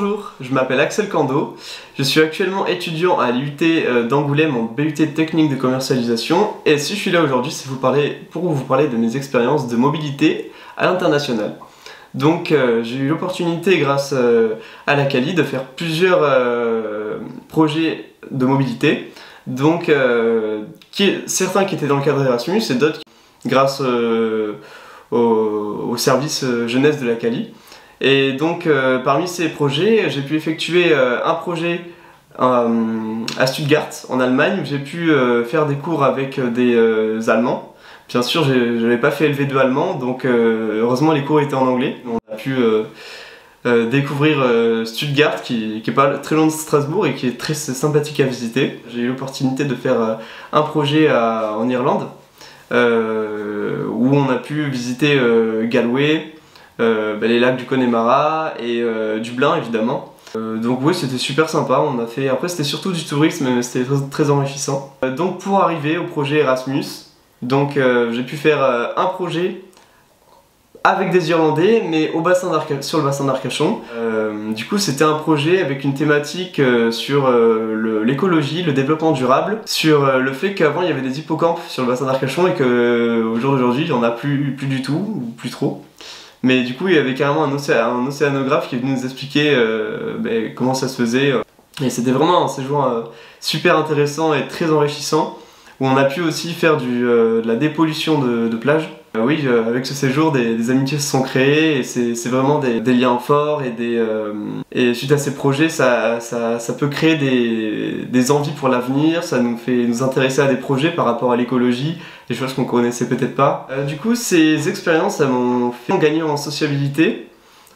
Bonjour, je m'appelle Axel Cando, je suis actuellement étudiant à l'IUT d'Angoulême en BUT technique de commercialisation et si je suis là aujourd'hui c'est pour vous parler de mes expériences de mobilité à l'international. Donc j'ai eu l'opportunité grâce à la Cali de faire plusieurs projets de mobilité, donc certains qui étaient dans le cadre Erasmus et d'autres grâce au service jeunesse de la Cali. Et donc parmi ces projets, j'ai pu effectuer un projet à Stuttgart en Allemagne où j'ai pu faire des cours avec des Allemands. Bien sûr, je n'avais pas fait LV2 allemand, donc heureusement les cours étaient en anglais. On a pu découvrir Stuttgart qui est pas très loin de Strasbourg et qui est très sympathique à visiter. J'ai eu l'opportunité de faire un projet en Irlande où on a pu visiter Galway, les lacs du Connemara et Dublin évidemment. Donc oui, c'était super sympa, on a fait... Après c'était surtout du tourisme mais c'était très enrichissant. Donc pour arriver au projet Erasmus, j'ai pu faire un projet avec des Irlandais mais sur le bassin d'Arcachon. Du coup c'était un projet avec une thématique sur l'écologie, le développement durable, sur le fait qu'avant il y avait des hippocampes sur le bassin d'Arcachon et qu'au jour d'aujourd'hui il n'y en a plus du tout, ou plus trop. Mais du coup il y avait carrément un océanographe qui est venu nous expliquer comment ça se faisait. Et c'était vraiment un séjour super intéressant et très enrichissant, où on a pu aussi faire de la dépollution de plage. Oui, avec ce séjour, des amitiés se sont créées et c'est vraiment des liens forts et suite à ces projets, ça peut créer des envies pour l'avenir, ça nous fait nous intéresser à des projets par rapport à l'écologie, des choses qu'on connaissait peut-être pas. Du coup, ces expériences, ça m'ont fait gagner en sociabilité,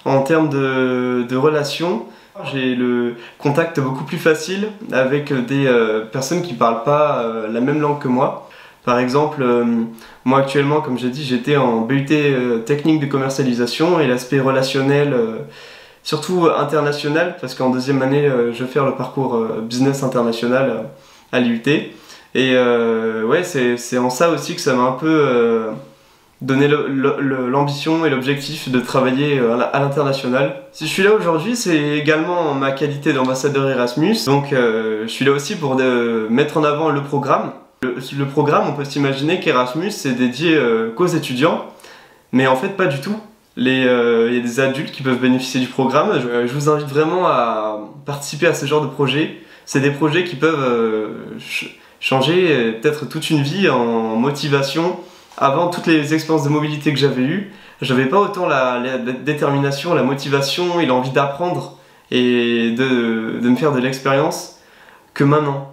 en termes de relations. J'ai le contact beaucoup plus facile avec des personnes qui parlent pas la même langue que moi. Par exemple, moi actuellement, comme j'ai dit, j'étais en BUT technique de commercialisation et l'aspect relationnel, surtout international, parce qu'en deuxième année, je vais faire le parcours business international à l'IUT. Et ouais, c'est en ça aussi que ça m'a un peu donné l'ambition et l'objectif de travailler à l'international. Si je suis là aujourd'hui, c'est également ma qualité d'ambassadeur Erasmus. Donc je suis là aussi pour mettre en avant le programme. Le programme, on peut s'imaginer qu'Erasmus c'est dédié qu'aux étudiants, mais en fait pas du tout. Il y a des adultes qui peuvent bénéficier du programme. Je vous invite vraiment à participer à ce genre de projet. C'est des projets qui peuvent changer peut-être toute une vie en motivation. Avant toutes les expériences de mobilité que j'avais eues, j'avais pas autant la détermination, la motivation et l'envie d'apprendre et de me faire de l'expérience que maintenant.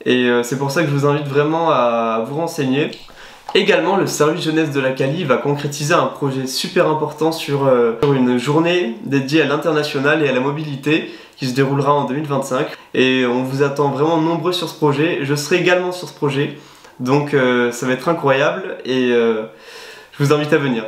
Et c'est pour ça que je vous invite vraiment à vous renseigner. Également, le service jeunesse de la Cali va concrétiser un projet super important sur une journée dédiée à l'international et à la mobilité qui se déroulera en 2025. Et on vous attend vraiment nombreux sur ce projet. Je serai également sur ce projet, donc ça va être incroyable et je vous invite à venir.